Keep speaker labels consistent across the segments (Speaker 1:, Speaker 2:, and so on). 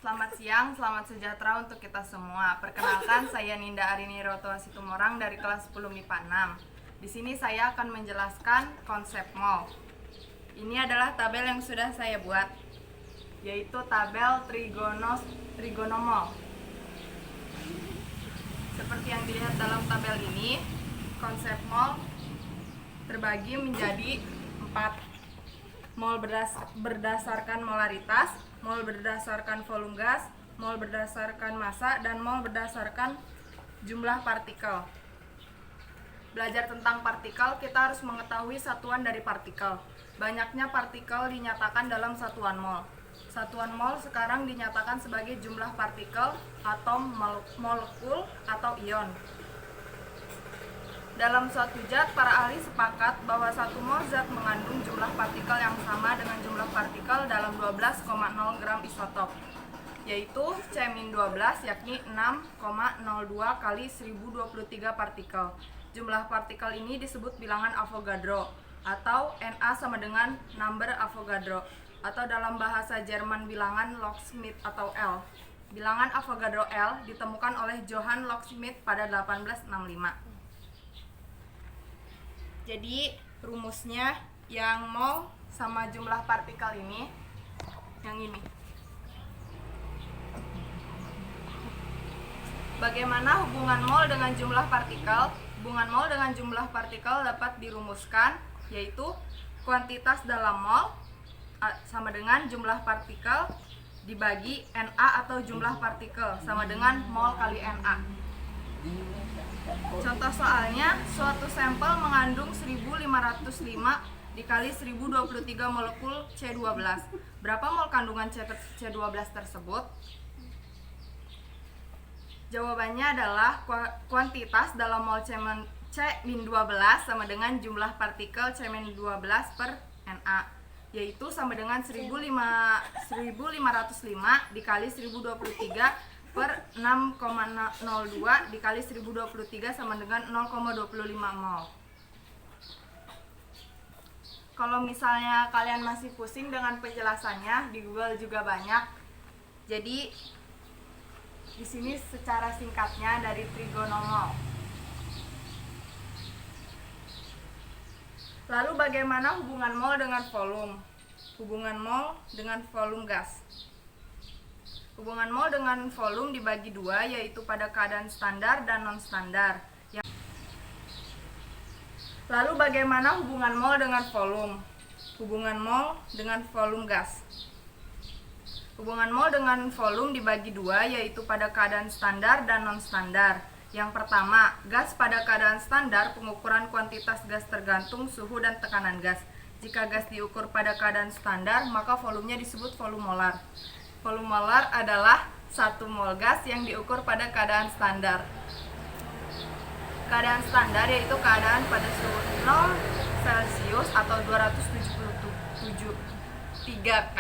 Speaker 1: Selamat siang, selamat sejahtera untuk kita semua. Perkenalkan, saya Ninda Arini Rotoa Situmorang dari kelas 10 MIPA 6. Di sini saya akan menjelaskan konsep mall. Ini adalah tabel yang sudah saya buat, yaitu tabel trigonomol. Seperti yang dilihat dalam tabel ini, konsep mall terbagi menjadi 4. Mol berdasarkan molaritas, mol berdasarkan volume gas, mol berdasarkan massa, dan mol berdasarkan jumlah partikel. Belajar tentang partikel, kita harus mengetahui satuan dari partikel. Banyaknya partikel dinyatakan dalam satuan mol. Satuan mol sekarang dinyatakan sebagai jumlah partikel, atom, molekul, atau ion. Dalam suatu zat, para ahli sepakat bahwa satu mol zat mengandung jumlah partikel yang sama dengan jumlah partikel dalam 12,0 gram isotop, yaitu C-12 yakni 6,02 kali 1023 partikel. Jumlah partikel ini disebut bilangan Avogadro, atau Na sama dengan number Avogadro, atau dalam bahasa Jerman bilangan Logsmith atau L. Bilangan Avogadro L ditemukan oleh Johann Logsmith pada 1865. Jadi rumusnya yang mol sama jumlah partikel ini, yang ini. Bagaimana hubungan mol dengan jumlah partikel? Hubungan mol dengan jumlah partikel dapat dirumuskan, yaitu kuantitas dalam mol sama dengan jumlah partikel dibagi Na atau jumlah partikel sama dengan mol kali Na. Contoh soalnya, suatu sampel mengandung 1505 dikali 1023 molekul C12. Berapa mol kandungan C12 tersebut? Jawabannya adalah kuantitas dalam mol C-12 sama dengan jumlah partikel C-12 per Na, yaitu sama dengan 1505 dikali 1023 per 6,02 dikali 1023 sama dengan 0,25 mol. Kalau misalnya kalian masih pusing dengan penjelasannya, di Google juga banyak. Jadi di sini secara singkatnya dari trigonomol. Lalu bagaimana hubungan mol dengan volume? Hubungan mol dengan volume gas. Hubungan mol dengan volume dibagi dua, yaitu pada keadaan standar dan non-standar. Lalu bagaimana hubungan mol dengan volume? Hubungan mol dengan volume gas. Hubungan mol dengan volume dibagi dua, yaitu pada keadaan standar dan non-standar. Yang pertama, gas pada keadaan standar, pengukuran kuantitas gas tergantung suhu dan tekanan gas. Jika gas diukur pada keadaan standar, maka volumenya disebut volume molar. Volume molar adalah 1 mol gas yang diukur pada keadaan standar. Keadaan standar yaitu keadaan pada suhu 0 Celcius atau 277,3 K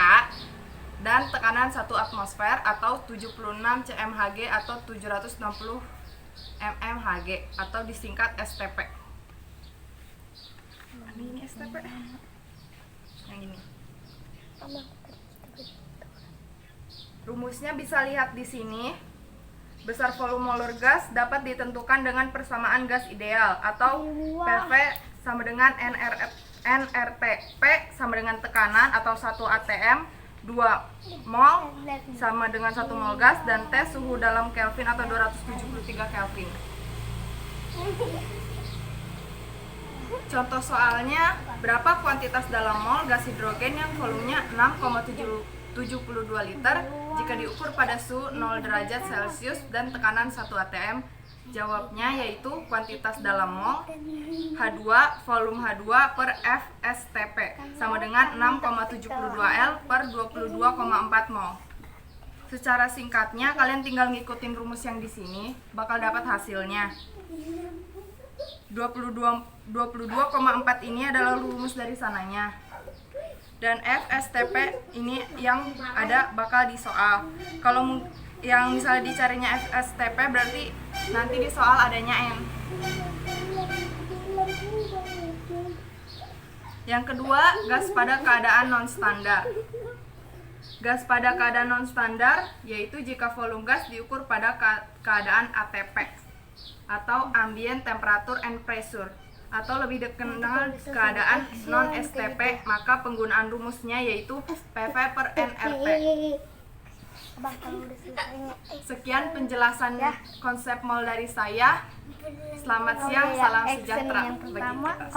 Speaker 1: dan tekanan 1 atmosfer atau 76 cmHg atau 760 mmHg atau disingkat STP. Ini STP. Yang ini. Rumusnya bisa lihat di sini. Besar volume molar gas dapat ditentukan dengan persamaan gas ideal atau PV sama dengan nRT. P sama dengan tekanan atau 1 atm, 2 mol sama dengan 1 mol gas, dan T suhu dalam Kelvin atau 273 Kelvin. Contoh soalnya, berapa kuantitas dalam mol gas hidrogen yang volumenya 6,72 liter jika diukur pada suhu 0 derajat Celcius dan tekanan 1 atm? Jawabnya yaitu kuantitas dalam mol H2 volume H2 per FSTP sama dengan 6,72 L per 22,4 mol. Secara singkatnya, kalian tinggal ngikutin rumus yang di sini, bakal dapat hasilnya. 22,4 ini adalah rumus dari sananya. Dan FSTP ini yang ada bakal di soal. Kalau yang misalnya dicarinya FSTP berarti nanti di soal adanya N. Yang kedua, gas pada keadaan non-standar. Gas pada keadaan non-standar yaitu jika volume gas diukur pada keadaan ATP atau ambient temperature and pressure, atau lebih dikenal keadaan non-STP, maka penggunaan rumusnya yaitu PV per nRT. Sekian penjelasan konsep mol dari saya. Selamat siang, salam sejahtera bagi kita.